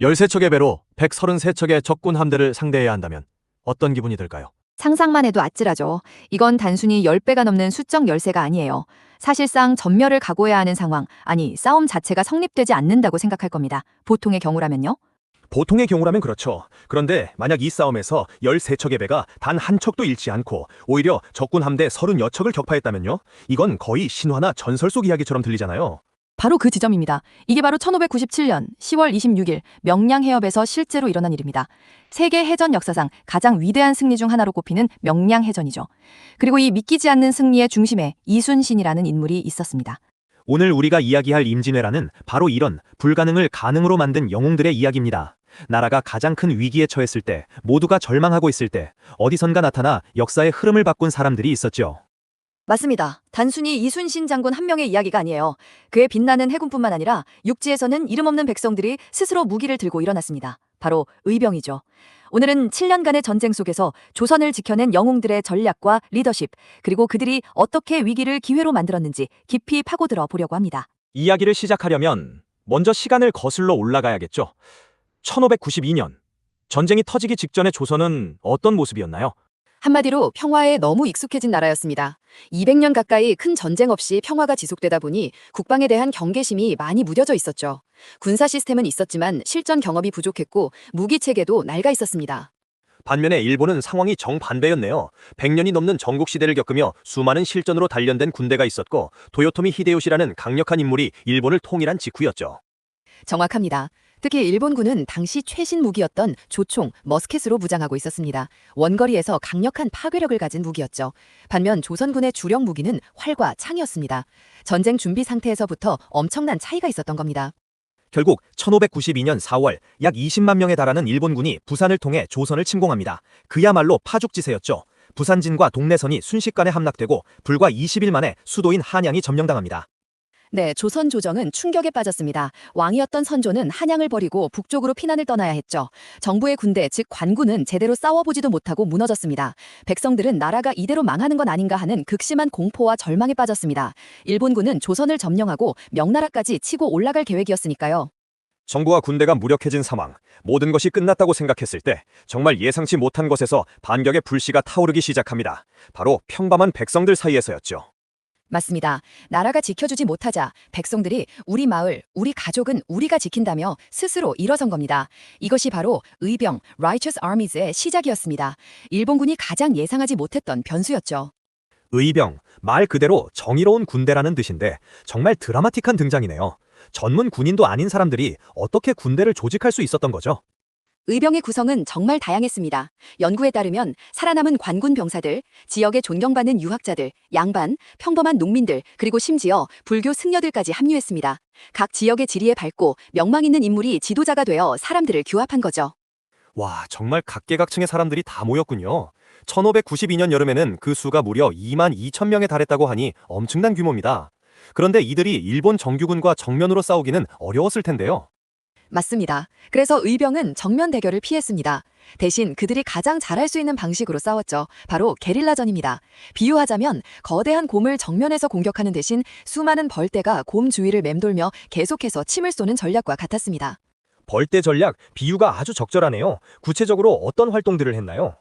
(13척의) 배로 (133척의) 적군 함대를 상대해야 한다면 어떤 기분이 들까요? 상상만 해도 아찔하죠. 이건 단순히 10배가 넘는 수적 열세가 아니에요. 사실상 전멸을 각오해야 하는 상황, 아니 싸움 자체가 성립되지 않는다고 생각할 겁니다. 보통의 경우라면요? 보통의 경우라면 그렇죠. 그런데 만약 이 싸움에서 13척의 배가 단 한 척도 잃지 않고 오히려 적군 함대 30여척을 격파했다면요? 이건 거의 신화나 전설 속 이야기처럼 들리잖아요. 바로 그 지점입니다. 이게 바로 1597년 10월 26일 명량해협에서 실제로 일어난 일입니다. 세계 해전 역사상 가장 위대한 승리 중 하나로 꼽히는 명량해전이죠. 그리고 이 믿기지 않는 승리의 중심에 이순신이라는 인물이 있었습니다. 오늘 우리가 이야기할 임진왜란은 바로 이런 불가능을 가능으로 만든 영웅들의 이야기입니다. 나라가 가장 큰 위기에 처했을 때, 모두가 절망하고 있을 때 어디선가 나타나 역사의 흐름을 바꾼 사람들이 있었죠. 맞습니다. 단순히 이순신 장군 한 명의 이야기가 아니에요. 그의 빛나는 해군뿐만 아니라 육지에서는 이름 없는 백성들이 스스로 무기를 들고 일어났습니다. 바로 의병이죠. 오늘은 7년간의 전쟁 속에서 조선을 지켜낸 영웅들의 전략과 리더십, 그리고 그들이 어떻게 위기를 기회로 만들었는지 깊이 파고들어 보려고 합니다. 이야기를 시작하려면 먼저 시간을 거슬러 올라가야겠죠. 1592년, 전쟁이 터지기 직전의 조선은 어떤 모습이었나요? 한마디로 평화에 너무 익숙해진 나라였습니다. 200년 가까이 큰 전쟁 없이 평화가 지속되다 보니 국방에 대한 경계심이 많이 무뎌져 있었죠. 군사 시스템은 있었지만 실전 경험이 부족했고 무기 체계도 낡아 있었습니다. 반면에 일본은 상황이 정반대였네요. 100년이 넘는 전국시대를 겪으며 수많은 실전으로 단련된 군대가 있었고 도요토미 히데요시라는 강력한 인물이 일본을 통일한 직후였죠. 정확합니다. 특히 일본군은 당시 최신 무기였던 조총, 머스켓으로 무장하고 있었습니다. 원거리에서 강력한 파괴력을 가진 무기였죠. 반면 조선군의 주력 무기는 활과 창이었습니다. 전쟁 준비 상태에서부터 엄청난 차이가 있었던 겁니다. 결국 1592년 4월 약 20만 명에 달하는 일본군이 부산을 통해 조선을 침공합니다. 그야말로 파죽지세였죠. 부산진과 동래선이 순식간에 함락되고 불과 20일 만에 수도인 한양이 점령당합니다. 네, 조선 조정은 충격에 빠졌습니다. 왕이었던 선조는 한양을 버리고 북쪽으로 피난을 떠나야 했죠. 정부의 군대, 즉 관군은 제대로 싸워보지도 못하고 무너졌습니다. 백성들은 나라가 이대로 망하는 건 아닌가 하는 극심한 공포와 절망에 빠졌습니다. 일본군은 조선을 점령하고 명나라까지 치고 올라갈 계획이었으니까요. 정부와 군대가 무력해진 상황, 모든 것이 끝났다고 생각했을 때 정말 예상치 못한 것에서 반격의 불씨가 타오르기 시작합니다. 바로 평범한 백성들 사이에서였죠. 맞습니다. 나라가 지켜주지 못하자 백성들이 우리 마을, 우리 가족은 우리가 지킨다며 스스로 일어선 겁니다. 이것이 바로 의병, Righteous Armies의 시작이었습니다. 일본군이 가장 예상하지 못했던 변수였죠. 의병, 말 그대로 정의로운 군대라는 뜻인데 정말 드라마틱한 등장이네요. 전문 군인도 아닌 사람들이 어떻게 군대를 조직할 수 있었던 거죠? 의병의 구성은 정말 다양했습니다. 연구에 따르면 살아남은 관군 병사들, 지역에 존경받는 유학자들, 양반, 평범한 농민들, 그리고 심지어 불교 승려들까지 합류했습니다. 각 지역의 지리에 밝고 명망 있는 인물이 지도자가 되어 사람들을 규합한 거죠. 와, 정말 각계각층의 사람들이 다 모였군요. 1592년 여름에는 그 수가 무려 2만 2천 명에 달했다고 하니 엄청난 규모입니다. 그런데 이들이 일본 정규군과 정면으로 싸우기는 어려웠을 텐데요. 맞습니다. 그래서 의병은 정면 대결을 피했습니다. 대신 그들이 가장 잘할 수 있는 방식으로 싸웠죠. 바로 게릴라전입니다. 비유하자면 거대한 곰을 정면에서 공격하는 대신 수많은 벌떼가 곰 주위를 맴돌며 계속해서 침을 쏘는 전략과 같았습니다. 벌떼 전략, 비유가 아주 적절하네요. 구체적으로 어떤 활동들을 했나요?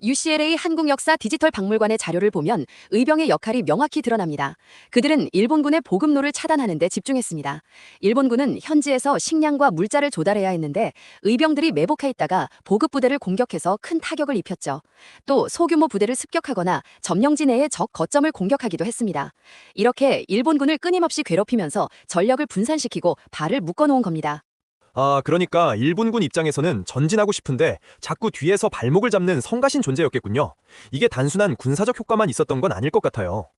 UCLA 한국역사 디지털 박물관의 자료를 보면 의병의 역할이 명확히 드러납니다. 그들은 일본군의 보급로를 차단하는 데 집중했습니다. 일본군은 현지에서 식량과 물자를 조달해야 했는데 의병들이 매복해 있다가 보급부대를 공격해서 큰 타격을 입혔죠. 또 소규모 부대를 습격하거나 점령지 내의 적 거점을 공격하기도 했습니다. 이렇게 일본군을 끊임없이 괴롭히면서 전력을 분산시키고 발을 묶어놓은 겁니다. 그러니까 일본군 입장에서는 전진하고 싶은데 자꾸 뒤에서 발목을 잡는 성가신 존재였겠군요. 이게 단순한 군사적 효과만 있었던 건 아닐 것 같아요.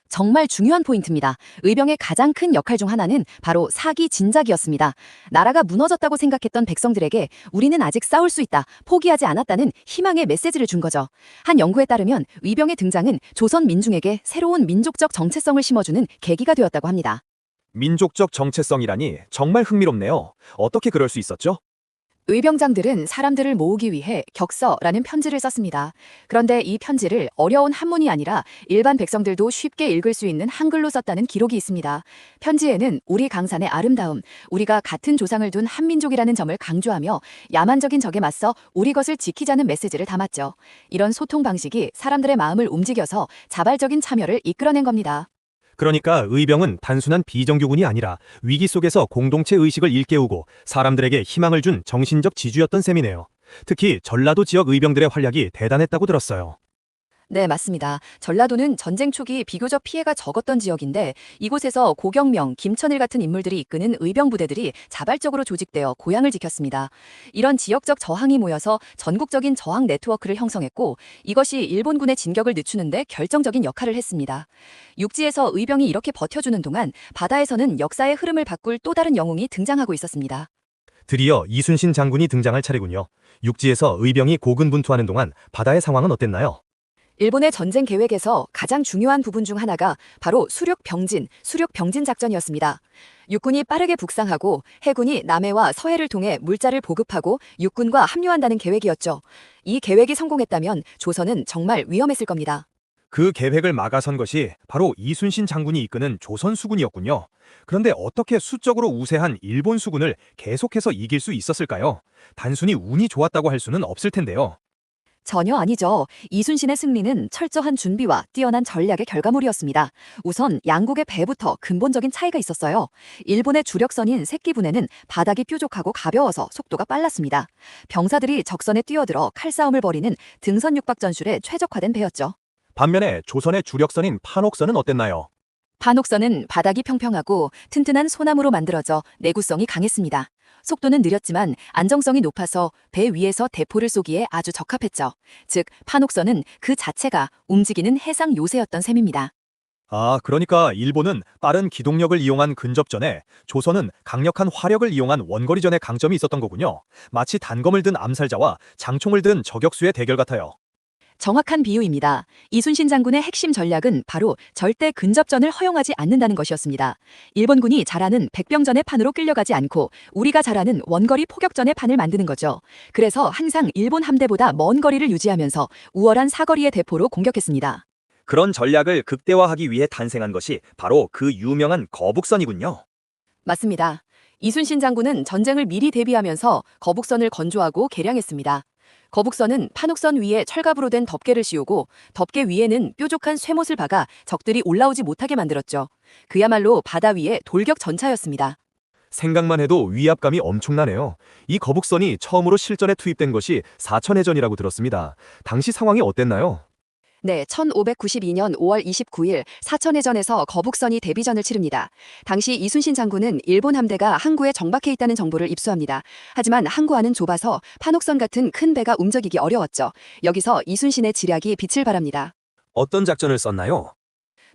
정말 중요한 포인트입니다. 의병의 가장 큰 역할 중 하나는 바로 사기 진작이었습니다. 나라가 무너졌다고 생각했던 백성들에게 우리는 아직 싸울 수 있다, 포기하지 않았다는 희망의 메시지를 준 거죠. 한 연구에 따르면 의병의 등장은 조선 민중에게 새로운 민족적 정체성을 심어주는 계기가 되었다고 합니다. 민족적 정체성이라니 정말 흥미롭네요. 어떻게 그럴 수 있었죠? 의병장들은 사람들을 모으기 위해 격서라는 편지를 썼습니다. 그런데 이 편지를 어려운 한문이 아니라 일반 백성들도 쉽게 읽을 수 있는 한글로 썼다는 기록이 있습니다. 편지에는 우리 강산의 아름다움, 우리가 같은 조상을 둔 한민족이라는 점을 강조하며 야만적인 적에 맞서 우리 것을 지키자는 메시지를 담았죠. 이런 소통 방식이 사람들의 마음을 움직여서 자발적인 참여를 이끌어낸 겁니다. 그러니까 의병은 단순한 비정규군이 아니라 위기 속에서 공동체 의식을 일깨우고 사람들에게 희망을 준 정신적 지주였던 셈이네요. 특히 전라도 지역 의병들의 활약이 대단했다고 들었어요. 네, 맞습니다. 전라도는 전쟁 초기 비교적 피해가 적었던 지역인데 이곳에서 고경명, 김천일 같은 인물들이 이끄는 의병 부대들이 자발적으로 조직되어 고향을 지켰습니다. 이런 지역적 저항이 모여서 전국적인 저항 네트워크를 형성했고 이것이 일본군의 진격을 늦추는데 결정적인 역할을 했습니다. 육지에서 의병이 이렇게 버텨주는 동안 바다에서는 역사의 흐름을 바꿀 또 다른 영웅이 등장하고 있었습니다. 드디어 이순신 장군이 등장할 차례군요. 육지에서 의병이 고군분투하는 동안 바다의 상황은 어땠나요? 일본의 전쟁 계획에서 가장 중요한 부분 중 하나가 바로 수륙병진 작전이었습니다. 육군이 빠르게 북상하고 해군이 남해와 서해를 통해 물자를 보급하고 육군과 합류한다는 계획이었죠. 이 계획이 성공했다면 조선은 정말 위험했을 겁니다. 그 계획을 막아선 것이 바로 이순신 장군이 이끄는 조선 수군이었군요. 그런데 어떻게 수적으로 우세한 일본 수군을 계속해서 이길 수 있었을까요? 단순히 운이 좋았다고 할 수는 없을 텐데요. 전혀 아니죠. 이순신의 승리는 철저한 준비와 뛰어난 전략의 결과물이었습니다. 우선 양국의 배부터 근본적인 차이가 있었어요. 일본의 주력선인 새끼분해는 바닥이 뾰족하고 가벼워서 속도가 빨랐습니다. 병사들이 적선에 뛰어들어 칼싸움을 벌이는 등선 육박 전술에 최적화된 배였죠. 반면에 조선의 주력선인 판옥선은 어땠나요? 판옥선은 바닥이 평평하고 튼튼한 소나무로 만들어져 내구성이 강했습니다. 속도는 느렸지만 안정성이 높아서 배 위에서 대포를 쏘기에 아주 적합했죠. 즉, 판옥선은 그 자체가 움직이는 해상 요새였던 셈입니다. 아, 그러니까 일본은 빠른 기동력을 이용한 근접전에 조선은 강력한 화력을 이용한 원거리전의 강점이 있었던 거군요. 마치 단검을 든 암살자와 장총을 든 저격수의 대결 같아요. 정확한 비유입니다. 이순신 장군의 핵심 전략은 바로 절대 근접전을 허용하지 않는다는 것이었습니다. 일본군이 잘하는 백병전의 판으로 끌려가지 않고 우리가 잘하는 원거리 포격전의 판을 만드는 거죠. 그래서 항상 일본 함대보다 먼 거리를 유지하면서 우월한 사거리의 대포로 공격했습니다. 그런 전략을 극대화하기 위해 탄생한 것이 바로 그 유명한 거북선이군요. 맞습니다. 이순신 장군은 전쟁을 미리 대비하면서 거북선을 건조하고 개량했습니다. 거북선은 판옥선 위에 철갑으로 된 덮개를 씌우고 덮개 위에는 뾰족한 쇠못을 박아 적들이 올라오지 못하게 만들었죠. 그야말로 바다 위의 돌격 전차였습니다. 생각만 해도 위압감이 엄청나네요. 이 거북선이 처음으로 실전에 투입된 것이 사천해전이라고 들었습니다. 당시 상황이 어땠나요? 네, 1592년 5월 29일 사천해전에서 거북선이 데뷔전을 치릅니다. 당시 이순신 장군은 일본 함대가 항구에 정박해 있다는 정보를 입수합니다. 하지만 항구 안은 좁아서 판옥선 같은 큰 배가 움직이기 어려웠죠. 여기서 이순신의 지략이 빛을 발합니다. 어떤 작전을 썼나요?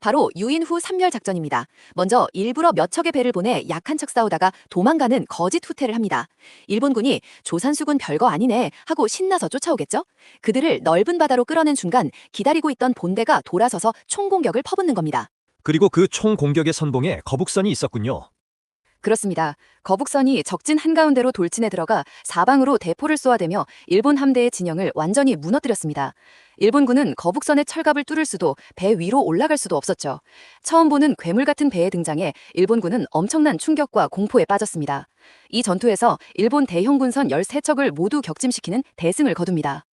바로 유인후 삼멸 작전입니다. 먼저 일부러 몇 척의 배를 보내 약한 척 싸우다가 도망가는 거짓 후퇴를 합니다. 일본군이 조산수군 별거 아니네 하고 신나서 쫓아오겠죠? 그들을 넓은 바다로 끌어낸 순간 기다리고 있던 본대가 돌아서서 총공격을 퍼붓는 겁니다. 그리고 그 총 공격의 선봉에 거북선이 있었군요. 그렇습니다. 거북선이 적진 한가운데로 돌진해 들어가 사방으로 대포를 쏘아대며 일본 함대의 진영을 완전히 무너뜨렸습니다. 일본군은 거북선의 철갑을 뚫을 수도 배 위로 올라갈 수도 없었죠. 처음 보는 괴물 같은 배의 등장에 일본군은 엄청난 충격과 공포에 빠졌습니다. 이 전투에서 일본 대형군선 13척을 모두 격침시키는 대승을 거둡니다.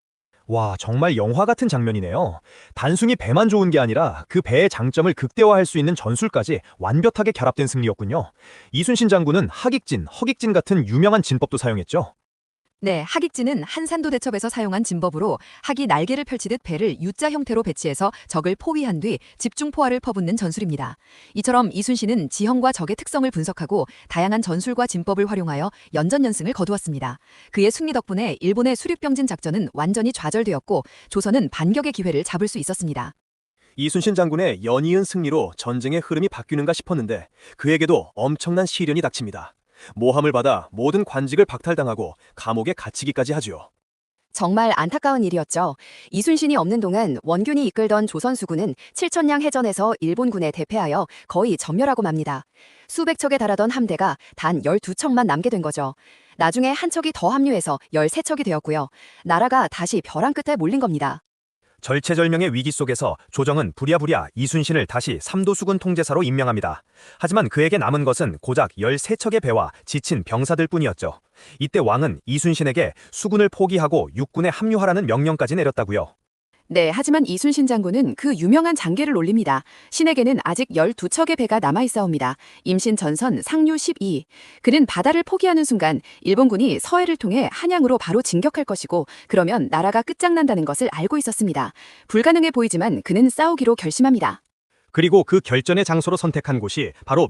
와, 정말 영화 같은 장면이네요. 단순히 배만 좋은 게 아니라 그 배의 장점을 극대화할 수 있는 전술까지 완벽하게 결합된 승리였군요. 이순신 장군은 하객진, 허객진 같은 유명한 진법도 사용했죠. 네, 하객진은 한산도 대첩에서 사용한 진법으로 학이 날개를 펼치듯 배를 U자 형태로 배치해서 적을 포위한 뒤 집중 포화를 퍼붓는 전술입니다. 이처럼 이순신은 지형과 적의 특성을 분석하고 다양한 전술과 진법을 활용하여 연전연승을 거두었습니다. 그의 승리 덕분에 일본의 수륙병진 작전은 완전히 좌절되었고 조선은 반격의 기회를 잡을 수 있었습니다. 이순신 장군의 연이은 승리로 전쟁의 흐름이 바뀌는가 싶었는데 그에게도 엄청난 시련이 닥칩니다. 모함을 받아 모든 관직을 박탈당하고 감옥에 갇히기까지 하죠. 정말 안타까운 일이었죠. 이순신이 없는 동안 원균이 이끌던 조선수군은 칠천량 해전에서 일본군에 대패하여 거의 전멸하고 맙니다. 수백 척에 달하던 함대가 단 12척만 남게 된 거죠. 나중에 한 척이 더 합류해서 13척이 되었고요. 나라가 다시 벼랑 끝에 몰린 겁니다. 절체절명의 위기 속에서 조정은 부랴부랴 이순신을 다시 삼도수군 통제사로 임명합니다. 하지만 그에게 남은 것은 고작 13척의 배와 지친 병사들 뿐이었죠. 이때 왕은 이순신에게 수군을 포기하고 육군에 합류하라는 명령까지 내렸다고요. 네, 하지만 이순신 장군은 그 유명한 장계를 올립니다. 신에게는 아직 12척의 배가 남아있사옵니다. 임신전선 상류 12. 그는 바다를 포기하는 순간 일본군이 서해를 통해 한양으로 바로 진격할 것이고 그러면 나라가 끝장난다는 것을 알고 있었습니다. 불가능해 보이지만 그는 싸우기로 결심합니다. 그리고 그 결전의 장소로 선택한 곳이 바로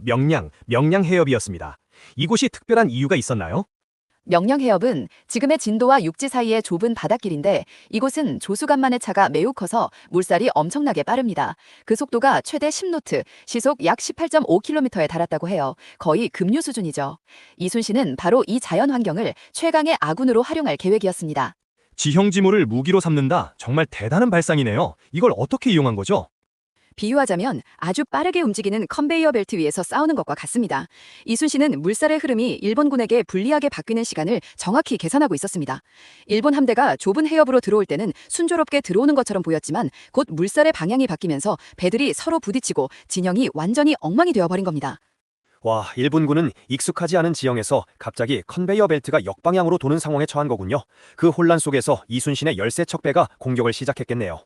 명량해협이었습니다. 이곳이 특별한 이유가 있었나요? 명량해협은 지금의 진도와 육지 사이의 좁은 바닷길인데 이곳은 조수간만의 차가 매우 커서 물살이 엄청나게 빠릅니다. 그 속도가 최대 10노트, 시속 약 18.5km에 달았다고 해요. 거의 급류 수준이죠. 이순신은 바로 이 자연 환경을 최강의 아군으로 활용할 계획이었습니다. 지형지물을 무기로 삼는다. 정말 대단한 발상이네요. 이걸 어떻게 이용한 거죠? 비유하자면 아주 빠르게 움직이는 컨베이어 벨트 위에서 싸우는 것과 같습니다. 이순신은 물살의 흐름이 일본군에게 불리하게 바뀌는 시간을 정확히 계산하고 있었습니다. 일본 함대가 좁은 해협으로 들어올 때는 순조롭게 들어오는 것처럼 보였지만 곧 물살의 방향이 바뀌면서 배들이 서로 부딪히고 진영이 완전히 엉망이 되어버린 겁니다. 와, 일본군은 익숙하지 않은 지형에서 갑자기 컨베이어 벨트가 역방향으로 도는 상황에 처한 거군요. 그 혼란 속에서 이순신의 13척 배가 공격을 시작했겠네요.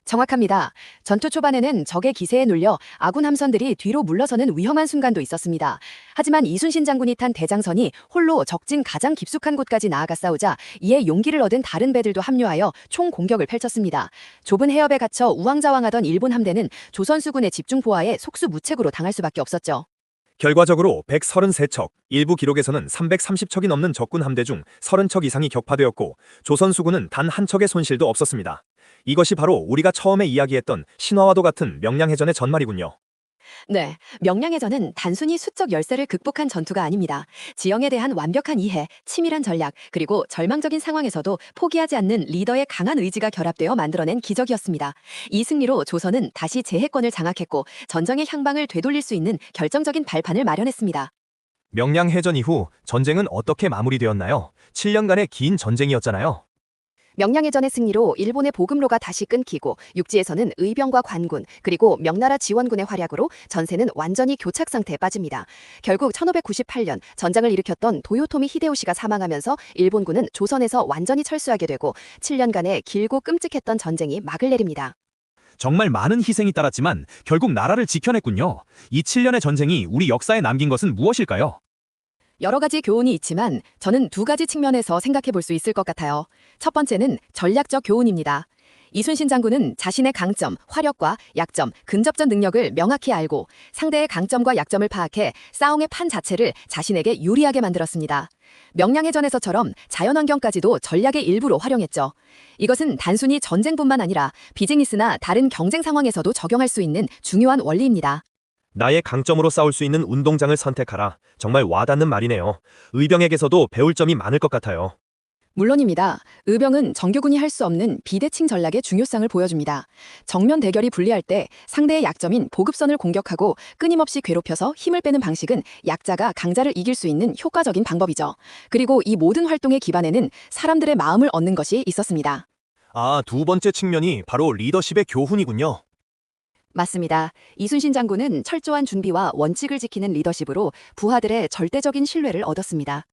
정확합니다. 전투 초반에는 적의 기세에 눌려 아군 함선들이 뒤로 물러서는 위험한 순간도 있었습니다. 하지만 이순신 장군이 탄 대장선이 홀로 적진 가장 깊숙한 곳까지 나아가 싸우자 이에 용기를 얻은 다른 배들도 합류하여 총공격을 펼쳤습니다. 좁은 해협에 갇혀 우왕좌왕하던 일본 함대는 조선수군의 집중포화에 속수무책으로 당할 수밖에 없었죠. 결과적으로 133척, 일부 기록에서는 330척이 넘는 적군 함대 중 30척 이상이 격파되었고 조선수군은 단 한 척의 손실도 없었습니다. 이것이 바로 우리가 처음에 이야기했던 신화와도 같은 명량해전의 전말이군요. 네, 명량해전은 단순히 수적 열세를 극복한 전투가 아닙니다. 지형에 대한 완벽한 이해, 치밀한 전략, 그리고 절망적인 상황에서도 포기하지 않는 리더의 강한 의지가 결합되어 만들어낸 기적이었습니다. 이 승리로 조선은 다시 제해권을 장악했고 전쟁의 향방을 되돌릴 수 있는 결정적인 발판을 마련했습니다. 명량해전 이후 전쟁은 어떻게 마무리되었나요? 7년간의 긴 전쟁이었잖아요. 명량해전의 승리로 일본의 보급로가 다시 끊기고 육지에서는 의병과 관군 그리고 명나라 지원군의 활약으로 전세는 완전히 교착 상태에 빠집니다. 결국 1598년 전장을 일으켰던 도요토미 히데요시가 사망하면서 일본군은 조선에서 완전히 철수하게 되고 7년간의 길고 끔찍했던 전쟁이 막을 내립니다. 정말 많은 희생이 따랐지만 결국 나라를 지켜냈군요. 이 7년의 전쟁이 우리 역사에 남긴 것은 무엇일까요? 여러 가지 교훈이 있지만 저는 두 가지 측면에서 생각해 볼 수 있을 것 같아요. 첫 번째는 전략적 교훈입니다. 이순신 장군은 자신의 강점, 화력과 약점, 근접전 능력을 명확히 알고 상대의 강점과 약점을 파악해 싸움의 판 자체를 자신에게 유리하게 만들었습니다. 명량해전에서처럼 자연환경까지도 전략의 일부로 활용했죠. 이것은 단순히 전쟁뿐만 아니라 비즈니스나 다른 경쟁 상황에서도 적용할 수 있는 중요한 원리입니다. 나의 강점으로 싸울 수 있는 운동장을 선택하라. 정말 와닿는 말이네요. 의병에게서도 배울 점이 많을 것 같아요. 물론입니다. 의병은 정규군이 할 수 없는 비대칭 전략의 중요성을 보여줍니다. 정면 대결이 불리할 때 상대의 약점인 보급선을 공격하고 끊임없이 괴롭혀서 힘을 빼는 방식은 약자가 강자를 이길 수 있는 효과적인 방법이죠. 그리고 이 모든 활동의 기반에는 사람들의 마음을 얻는 것이 있었습니다. 아, 두 번째 측면이 바로 리더십의 교훈이군요. 맞습니다. 이순신 장군은 철저한 준비와 원칙을 지키는 리더십으로 부하들의 절대적인 신뢰를 얻었습니다.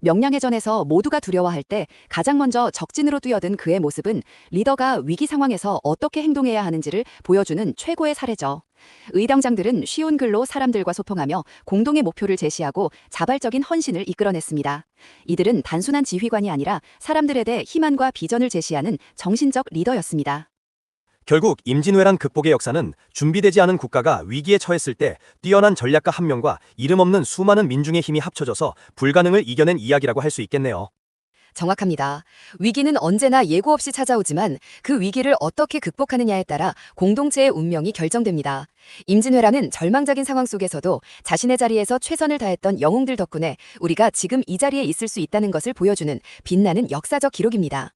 명량해전에서 모두가 두려워할 때 가장 먼저 적진으로 뛰어든 그의 모습은 리더가 위기 상황에서 어떻게 행동해야 하는지를 보여주는 최고의 사례죠. 의병장들은 쉬운 글로 사람들과 소통하며 공동의 목표를 제시하고 자발적인 헌신을 이끌어냈습니다. 이들은 단순한 지휘관이 아니라 사람들에 대해 희망과 비전을 제시하는 정신적 리더였습니다. 결국 임진왜란 극복의 역사는 준비되지 않은 국가가 위기에 처했을 때 뛰어난 전략가 한 명과 이름 없는 수많은 민중의 힘이 합쳐져서 불가능을 이겨낸 이야기라고 할 수 있겠네요. 정확합니다. 위기는 언제나 예고 없이 찾아오지만 그 위기를 어떻게 극복하느냐에 따라 공동체의 운명이 결정됩니다. 임진왜란은 절망적인 상황 속에서도 자신의 자리에서 최선을 다했던 영웅들 덕분에 우리가 지금 이 자리에 있을 수 있다는 것을 보여주는 빛나는 역사적 기록입니다.